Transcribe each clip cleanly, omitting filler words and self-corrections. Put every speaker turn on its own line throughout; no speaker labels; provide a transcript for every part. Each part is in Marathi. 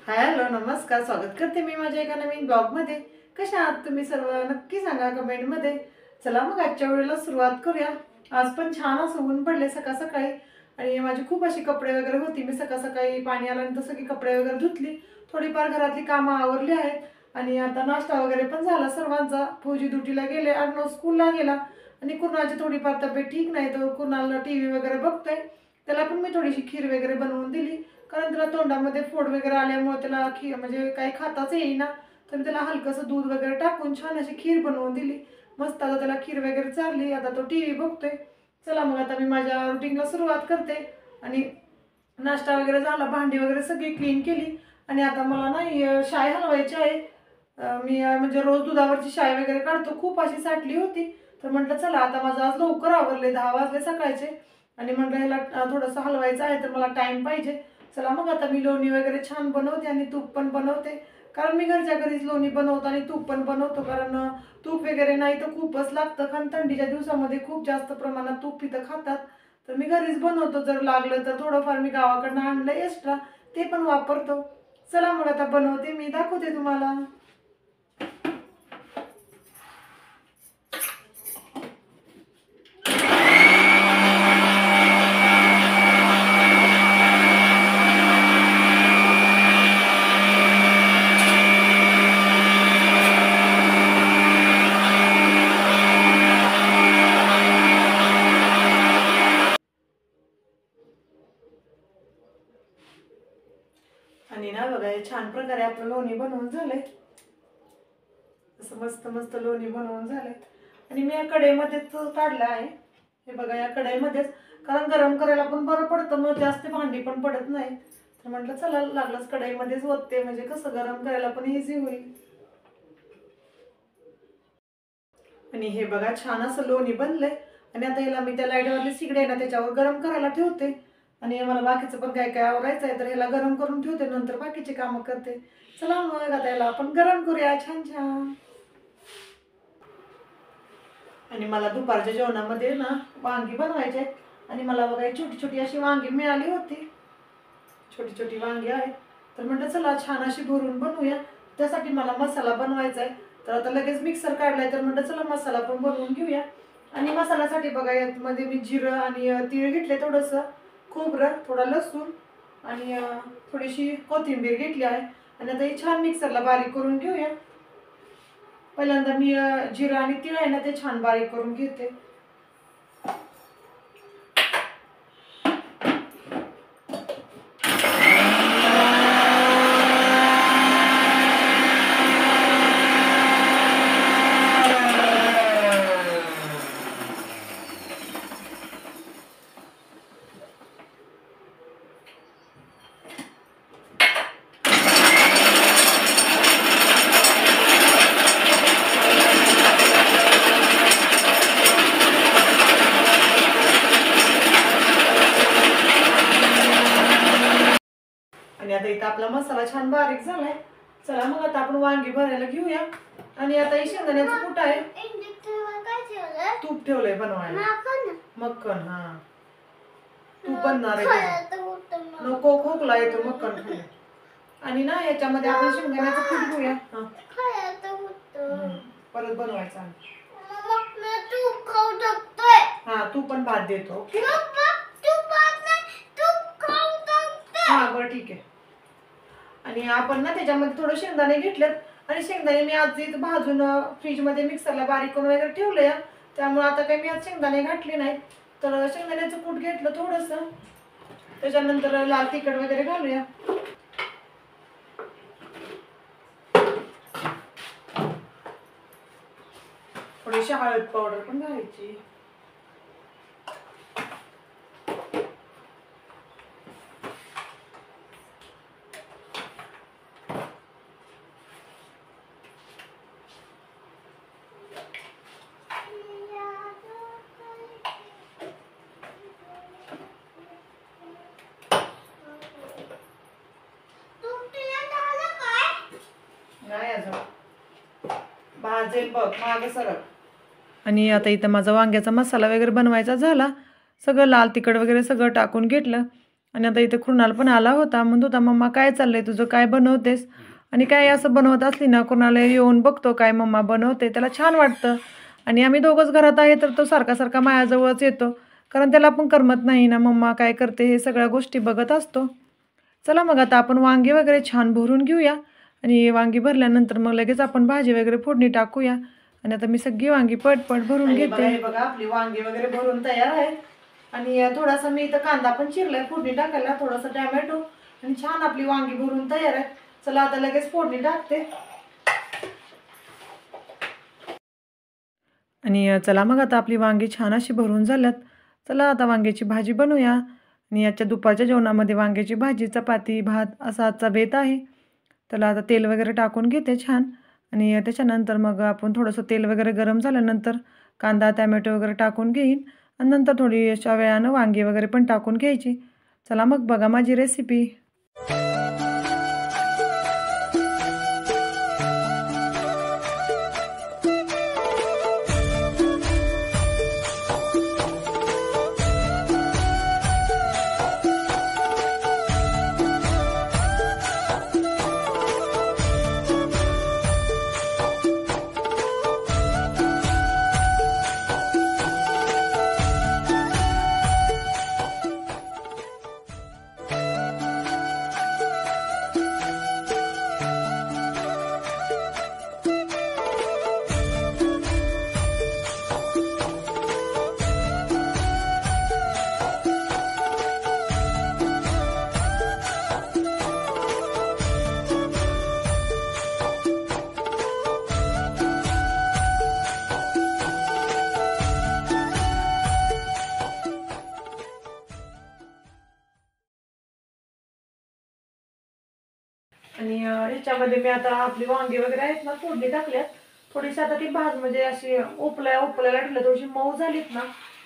हॅलो नमस्कार, स्वागत करते मी माझ्या एका नवीन ब्लॉगमध्ये। कशा आहात तुम्ही सर्व नक्की सांगा कमेंटमध्ये। चला मग आजच्या वेळेला सुरुवात करूया। आज पण छान असं ऊन पडले सकाळ सकाळी आणि माझी खूप अशी कपडे वगैरे होती। मी सकाळ सकाळी पाणी आल्यानंतर सगळी कपडे वगैरे धुतली, थोडीफार घरातली कामं आवरली आहेत आणि आता नाश्ता वगैरे पण झाला सर्वांचा। फौजी ड्युटीला गेले, अर्णव स्कूलला गेला आणि कुणाची थोडीफार तब्येत ठीक नाही तर कुणाला टीव्ही वगैरे बघतोय। त्याला पण मी थोडीशी खीर वगैरे बनवून दिली, कारण त्याला तोंडामध्ये फोड वगैरे आल्यामुळे त्याला खीर म्हणजे काही खाताच येईना, तर मी त्याला हलकंसं दूध वगैरे टाकून छान अशी खीर बनवून दिली। मस्त आता त्याला खीर वगैरे चालली, आता तो टीव्ही बघतोय। चला मग आता मी माझ्या रुटीनला सुरुवात करते आणि नाश्ता वगैरे झाला, भांडी वगैरे सगळी क्लीन केली आणि आता मला ना शाई हलवायची आहे। मी म्हणजे रोज दुधावरची शाई वगैरे काढतो, खूप अशी साठली होती, तर म्हटलं चला आता माझं आज लवकर आवरले, 10 वाजले सकाळचे आणि म्हटलं ह्याला थोडंसं हलवायचं आहे तर मला टाइम पाहिजे। चला मग आता मी लोणी वगैरे छान बनवते आणि तूप पण बनवते, कारण मी घरच्या घरीच लोणी बनवतो आणि तूप पण बनवतो, कारण तूप वगैरे नाही तर खूपच लागतं, कारण थंडीच्या दिवसामध्ये खूप जास्त प्रमाणात तूप इथं खातात, तर मी घरीच बनवतो। जर लागलं तर थोडंफार मी गावाकडनं आणलं एक्स्ट्रा, ते पण वापरतो। चला मग आता बनवते, मी दाखवते तुम्हाला। आणि ना बघा, हे छान प्रकारे आपलं लोणी बनवून झालंय, असं मस्त मस्त लोणी बनवून झालंय आणि मी या कढईमध्येच काढलं आहे। हे बघा या कढईमध्येच, कारण गरम करायला पण बरं पडतं, मग जास्त भांडी पण पडत नाही, तर म्हटलं चला लागलंच कढईमध्येच ओतते, म्हणजे कसं गरम करायला पण इझी होईल। आणि हे बघा छान असं लोणी बनलंय आणि आता याला मी त्या लाईटवरली सिगडी आहे ना त्याच्यावर गरम करायला ठेवते आणि मला बाकीचं पण काय काय आवरायचं आहे, तर ह्याला गरम करून ठेवते, नंतर बाकीचे कामं करते। चला मग आता याला आपण गरम करूया छान छान। आणि मला दुपारच्या जेवणामध्ये ना वांगी बनवायचे आणि मला बघा छोटी छोटी अशी वांगी मिळाली होती, छोटी छोटी वांगी आहेत, तर म्हटलं चला छान अशी भरून बनवूया। त्यासाठी मला मसाला बनवायचा आहे, तर आता लगेच मिक्सर काढलाय, तर म्हटलं चला मसाला पण बनवून घेऊया। आणि मसाल्यासाठी बघा यामध्ये मी जिरं आणि तीळ घेतले, थोडंसं खोबरं, थोडा लसूण आणि थोडीशी कोथिंबीर घेतली आहे आणि आता हे छान मिक्सरला बारीक करून घेऊया। पहिल्यांदा मी जिरं आणि तीळ आहे ना ते छान बारीक करून घेते। आणि आता इथं आपला मसाला छान बारीक झालाय। चला मग आता आपण वांगी भरायला घेऊया आणि आता हे शेंगदाण्याचं कूट आहे, तूप ठेवलंय बनवायला, मक्खन। हा तूप बनणार आहे, नको खोकला येतो मक्खन खाल्लं। आणि ना याच्यामध्ये आपण शेंगदाण्याचं कूट घेऊया, परत बनवायचा। हा तू पण भात देतो, हा बरं ठीक आहे। आणि आपण ना त्याच्यामध्ये थोडं शेंगदाणे घेतलेत आणि शेंगदाणे मी आज इथं भाजून फ्रीजमध्ये मिक्सरला बारीक करून वगैरे ठेवले, त्यामुळे आता काही मी आज शेंगदाणे घातले नाहीत, तर शेंगदाण्याचं कूट घेतलं थोडंसं, त्याच्यानंतर लाल तिखट वगैरे घालूया। थोडीशी हळद पावडर पण घालायची। नाही अजून भाजेल बघ, मागं सरक। आणि आता इथं माझा वांग्याचा मसाला वगैरे बनवायचा झाला, सगळं लाल तिखट वगैरे सगळं टाकून घेतलं आणि आता इथे कृणाल पण आला होता, म्हणत होता मम्मा काय चाललंय तुझं, काय बनवतेस. आणि काय असं बनवत असली ना कृणाला येऊन बघतो काय मम्मा बनवते, त्याला छान वाटतं. आणि आम्ही दोघंच घरात आहे तर तो सारखा सारखा माझ्याजवळच येतो, कारण त्याला पण करमत नाही ना मम्मा काय करते हे सगळ्या गोष्टी बघत असतो. चला मग आता आपण वांगी वगैरे छान भरून घेऊया. आणि वांगी भरल्यानंतर मग लगेच आपण भाजी वगैरे फोडणी टाकूया. आणि आता मी सगळी वांगी पटपट भरून घेते. बघा आपली वांगी वगैरे भरून तयार आहे. आणि थोडासा मी इथं कांदा पण चिरलाय फोडणी टाकायला, थोडासा टॅमॅटो, आणि छान आपली वांगी भरून तयार आहे. चला आता लगेच फोडणी टाकते. आणि चला मग आता आपली वांगी छान अशी भरून झाल्यात. चला आता वांग्याची भाजी बनवूया. आणि याच्या दुपारच्या जेवणामध्ये वांग्याची भाजी, चपाती, भात असा आजचा बेत आहे. त्याला आता तेल वगैरे टाकून घेते छान. आणि त्याच्यानंतर मग आपण थोडंसं तेल वगैरे गरम झाल्यानंतर कांदा टॅमॅटो वगैरे टाकून घेईन. आणि नंतर थोडी अशा वेळानं वांगी वगैरे पण टाकून घ्यायची. चला मग बघा माझी रेसिपी. आणि ह्याच्यामध्ये मी आता आपली वांगी वगैरे आहेत ना फोडणी टाकल्यात. थोडीशी आता ती भाज म्हणजे अशी उपलायला ठेवलं, थोडीशी मऊ झालीत ना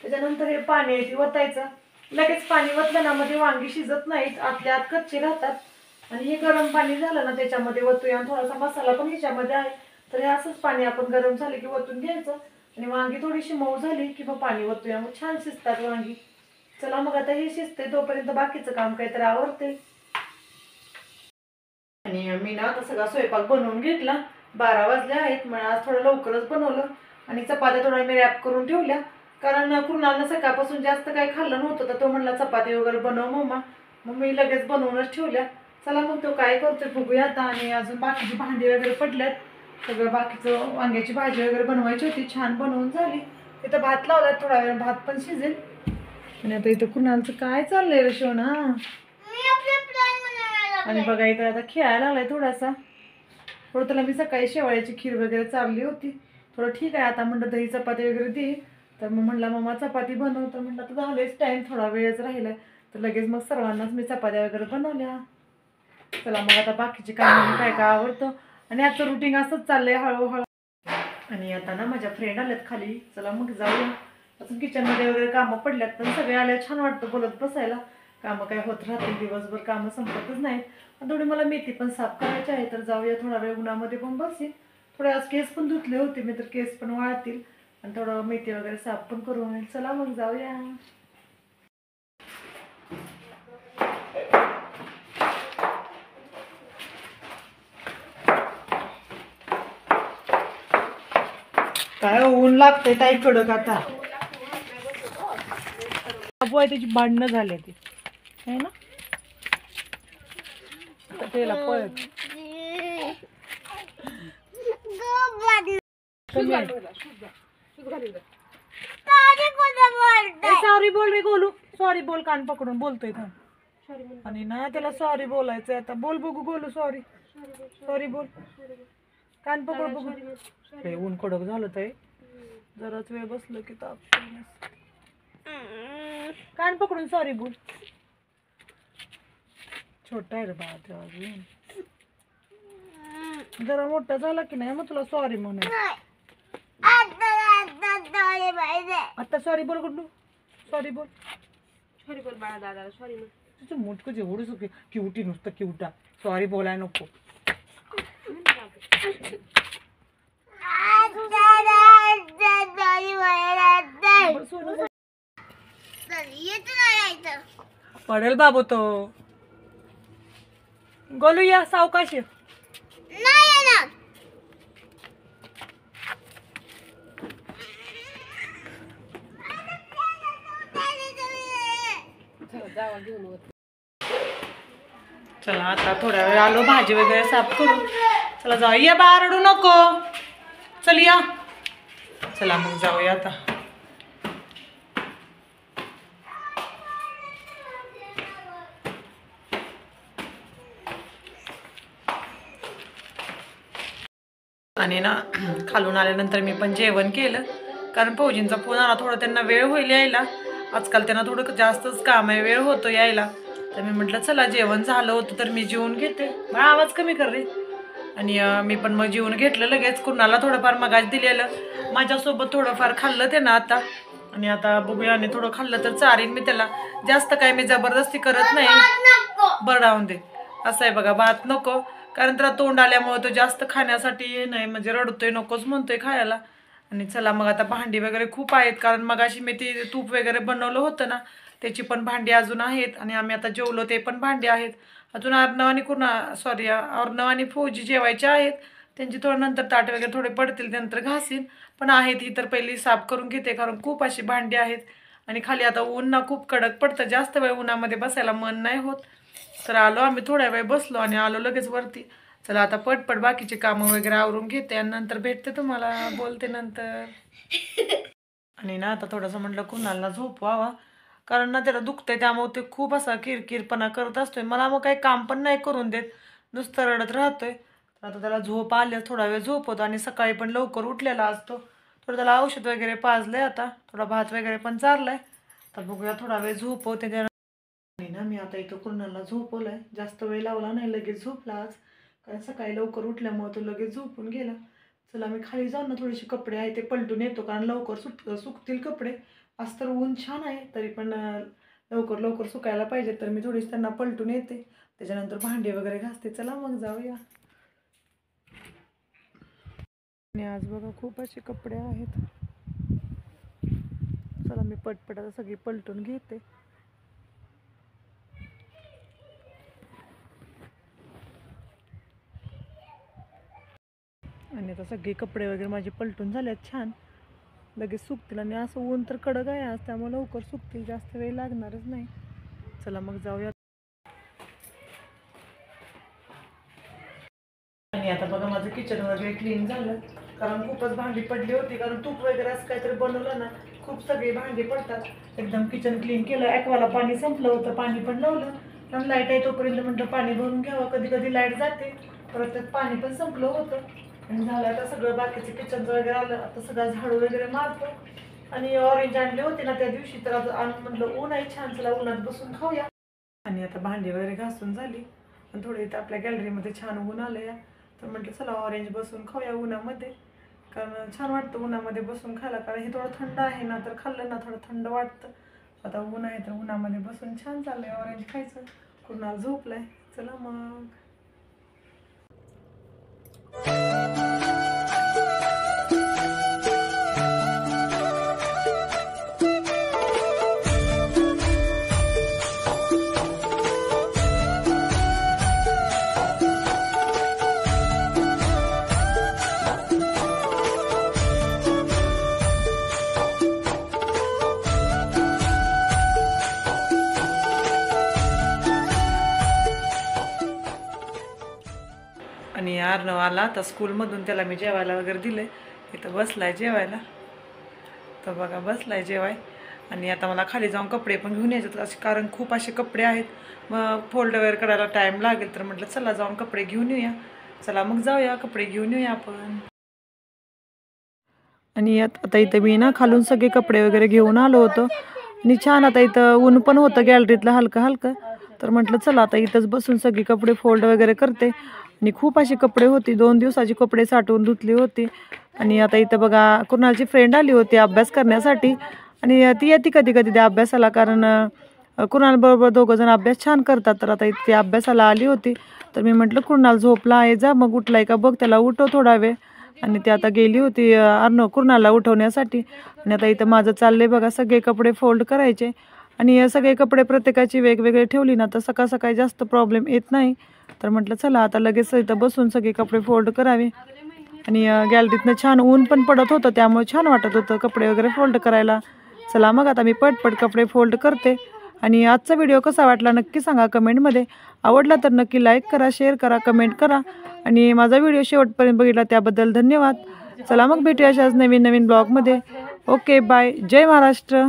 त्याच्यानंतर हे पाणी आहे ती वतायचं. लगेच पाणी वतलं ना मध्ये वांगी शिजत नाहीत, आतल्या आत कच्चे राहतात. आणि हे गरम पाणी झालं ना त्याच्यामध्ये वतूया. थोडासा मसाला पण ह्याच्यामध्ये आहे, तर हे असंच पाणी आपण गरम झाले की वतून घ्यायचं. आणि वांगी थोडीशी मऊ झाली की मग पाणी वतूया, मग छान शिजतात वांगी. चला मग आता हे शिजते तोपर्यंत बाकीचं काम काहीतरी आवरते. आणि मी ना आता सगळा स्वयंपाक बनवून घेतला. 12 वाजले आहेत, मग आज थोडं लवकरच बनवलं. आणि चपात्या थोड्या मी रॅप करून ठेवल्या, कारण कुणाला सकाळपासून जास्त काही खाल्लं नव्हतं तर तो म्हणला चपाती वगैरे बनव मम्मा. मग मी लगेच बनवूनच ठेवल्या. चला मग तो काय करतोय बघूया आता. आणि अजून बाकीची भांडी वगैरे पडल्यात, सगळं बाकीचं वांग्याची भाजी वगैरे बनवायची होती, छान बनवून झाली. इथं भात लावलाय, थोडा वेळ भात पण शिजेल. आणि आता इथं कुणालचं काय चाललंय रे शोना. आणि बघा इथं आता खेळायला लागलाय थोडासा. थोडं त्याला मी सकाळी शेवळ्याची खीर वगैरे चालली होती, थोडं ठीक आहे आता म्हणलं दही चपाती वगैरे दे. तर मग म्हणला मम्मा चपाती बनव, तर म्हणलं तर झालेच टाईम, थोडा वेळच राहिलाय. तर लगेच मग सर्वांनाच मी चपात्या वगैरे बनवल्या. चला मग आता बाकीचे काय काय काय आवडतं. आणि आजचं रुटीन असंच चाललंय हळूहळू. आणि आता ना माझ्या फ्रेंड आल्यात खाली, चला मग जाऊया. अजून किचनमध्ये वगैरे कामं पडल्यात, पण सगळे आले छान वाटतं बोलत बसायला. कामं काय होत राहतील दिवसभर, कामं संपतच नाहीत. आणि थोडी मला मेथी पण साफ करायची आहे, तर जाऊया. थोडा वेळ उन्हामध्ये पण बसेल. थोडे आज केस पण धुतले होते मी, तर केस पण वाळतील. आणि थोडं मेथी वगैरे साफ पण करून. चला मग जाऊया. काय ऊन लागते ताई कडक आता. बाबू आहे त्याची भांडणं झाली ती है ना, त्याला पळत सॉरी बोल रे गोलू, सॉरी बोल, कान पकडून बोलतोय थांब. आणि ना त्याला सॉरी बोलायचंय आता. बोल बघू गोलू, सॉरी सॉरी बोल, कान पकड बघू. हे ऊन कडक झालं ताई, जराच वेळ बसलं की ताप. कान पकडून सॉरी बोल. छोटा आहे रे बाळा अजून, जरा मोठा झाला की नाही मग तुला सॉरी म्हणून. आता सॉरी बोल गुड्डू, सॉरी बोल, सॉरी बोल बाळा दादाला सॉरी बोल. तुझं मोठं जेवढं क्युटी, नुसतं क्युटा, सॉरी बोलाय नको. पडेल बाबू तो. गोलू या सावकाश ये. चला आता थोड्या वेळ आलो भाजी वगैरे साफ करून. चला जाऊया बाहेर रडू नको. चल या. चला मग जाऊया आता. आणि ना खालून आल्यानंतर मी पण जेवण केलं कारण फौजींचा फोन आला. थोडं त्यांना वेळ होईल यायला. आजकाल त्यांना थोडं जास्तच काम आहे, वेळ होतो यायला. तर मी म्हटलं चला जेवण झालं होतं तर मी जेवून घेते. मला आवाज कमी कर रे. आणि मी पण मग जेवून घेतलं लगेच. कुणाला थोडंफार मगाच दिलेलं. माझ्यासोबत थोडंफार खाल्लं ते ना आता. आणि आता बघूया आणि थोडं खाल्लं तर चारीन मी त्याला. जास्त काय मी जबरदस्ती करत नाही. बरडावून दे असं आहे बघा. भात नको कारण त्याला तोंड आल्यामुळे तो जास्त खाण्यासाठी नाही म्हणजे रडतोय, नकोच म्हणतोय खायला. आणि चला मग आता भांडी वगैरे खूप आहेत कारण मगाशी मी ती तूप वगैरे बनवलं होतं ना त्याची पण भांडी अजून आहेत. आणि आम्ही आता जेवलो ते पण भांडी आहेत. अजून अर्णव आणि फौजी जेवायचे आहेत. त्यांची थोडं नंतर ताट वगैरे थोडे पडतील त्यानंतर घासीन. पण आहेत ही तर पहिली साफ करून घेते कारण खूप अशी भांडी आहेत. आणि खाली आता ऊन ना खूप कडक पडतं. जास्त वेळ उन्हामध्ये बसायला मन नाही होत. तर आलो आम्ही थोड्या वेळ बसलो आणि आलो लगेच वरती. चला आता पटपट बाकीचे कामं वगैरे आवरून घेते आणि नंतर भेटते तुम्हाला, बोलते नंतर. आणि ना आता थोडंसं म्हटलं कुणाला झोपवावा कारण ना त्याला दुखतंय त्यामुळे ते खूप असा किरकिरपणा करत असतोय. मला मग काही काम पण नाही करून देत, नुसतं रडत राहतोय. आता त्याला झोप आल्या थोडा वेळ झोपवतो. आणि सकाळी पण लवकर उठलेला असतो. थोडं त्याला औषध वगैरे पाजलंय. आता थोडा भात वगैरे पण चारलाय. तर बघूया थोडा वेळ झोपवते. आणि ना मी आता इथं कुणाला झोपवलंय. जास्त वेळ लावला नाही, लगेच झोपला आज कारण सकाळी लवकर उठल्यामुळे तो लगेच झोपून गेला. चला मी खाली जाऊन ना थोडेसे कपडे आहे ते पलटून येतो कारण लवकर सुकतील कपडे. आज तर ऊन छान आहे तरी पण लवकर लवकर सुकायला पाहिजे. तर मी थोडीशी त्यांना पलटून येते. त्याच्यानंतर भांडी वगैरे घासते. चला मग जाऊया. आणि आज बघा खूप असे कपडे आहेत. चला मी पटपट आता सगळी पलटून घेते. आणि आता सगळे कपडे वगैरे माझे पलटून झालेत छान. लगेच सुकतील. आणि असं ऊन तर कडक आहे आज त्यामुळे लवकर सुकतील, जास्त वेळ लागणारच नाही. चला मग जाऊया. आणि आता बघा माझं किचन वगैरे क्लीन झालं कारण खूपच भांडी पडली होती कारण तूप वगैरे असं काहीतरी बनवलं ना खूप सगळी भांडी पडतात. एकदम किचन क्लीन केलं. ॲक्वाला पाणी संपलं होतं, पाणी पण लावलं कारण लाईट आहे तोपर्यंत म्हटलं पाणी भरून घ्यावं. कधी कधी लाईट जाते, परत त्यात पाणी पण संपलं होतं. आणि झालं आता सगळं बाकीचं किचनचं वगैरे आलं. आता सगळं झाडू वगैरे मारतो. आणि ऑरेंज आणले होते ना त्या दिवशी तर आता म्हटलं ऊन आहे छान, चला उन्हात बसून खाऊया. आणि आता भांडी वगैरे घासून झाली आणि थोडे इथं आपल्या गॅलरीमध्ये छान ऊन आलं या. तर म्हटलं चला ऑरेंज बसून खाऊया उन्हामध्ये कारण छान वाटतं उन्हामध्ये बसून खायला. कारण हे थोडं थंड आहे ना तर खाल्लं ना थोडं थंड वाटतं. आता ऊन आहे तर उन्हामध्ये बसून छान चाललंय ऑरेंज खायचं. कुणाला झोपलाय. चला मग. आणि अर्णव आला आता स्कूलमधून. त्याला मी जेवायला वगैरे दिले. इथं बसलाय जेवायला. तर बघा बसलाय जेवाय. आणि आता मला खाली जाऊन कपडे पण घेऊन यायचे कारण खूप असे कपडे आहेत. मग फोल्ड वगैरे करायला टाईम लागेल. तर म्हटलं चला जाऊन कपडे घेऊन येऊया. चला मग जाऊया कपडे घेऊन येऊया आपण. आणि आता इथं मी ना खालून सगळे कपडे वगैरे घेऊन आलो होतो. आणि छान आता इथं ऊन पण होतं गॅलरीतलं हलकं हलकं. तर म्हटलं चला आता इथंच बसून सगळी कपडे फोल्ड वगैरे करते. आणि खूप अशी कपडे होती, 2 दिवसाची कपडे साठवून धुतली होती. आणि आता इथं बघा कुणालची फ्रेंड आली होती अभ्यास करण्यासाठी. आणि ती येते कधी कधी त्या अभ्यासाला कारण कुणालबरोबर दोघं जण अभ्यास छान करतात. तर आता इथे अभ्यासाला आली होती. तर मी म्हटलं कुणाल झोपला आहे जा मग उठलाय का बघ, त्याला उठव थोडा वेळ. आणि ती आता गेली होती कुणालला उठवण्यासाठी. आणि आता इथं माझं चाललंय बघा सगळे कपडे फोल्ड करायचे. आणि सगळे कपडे प्रत्येकाची वेगवेगळे ठेवली ना तर सकाळ सकाळी जास्त प्रॉब्लेम येत नाही. तर म्हटलं चला आता लगेच इथं बसून सगळे कपडे फोल्ड करावे. आणि गॅलरीतनं छान ऊन पण पडत होतं, त्यामुळे छान वाटत होतं कपडे वगैरे फोल्ड करायला. चला मग आता मी पटपट कपडे फोल्ड करते. आणि आजचा व्हिडिओ कसा वाटला नक्की सांगा कमेंटमध्ये. आवडला तर नक्की लाईक करा, शेअर करा, कमेंट करा. आणि माझा व्हिडिओ शेवटपर्यंत बघितला त्याबद्दल धन्यवाद. चला मग भेटूया अशाच नवीन नवीन ब्लॉगमध्ये. Okay bye. जय महाराष्ट्र.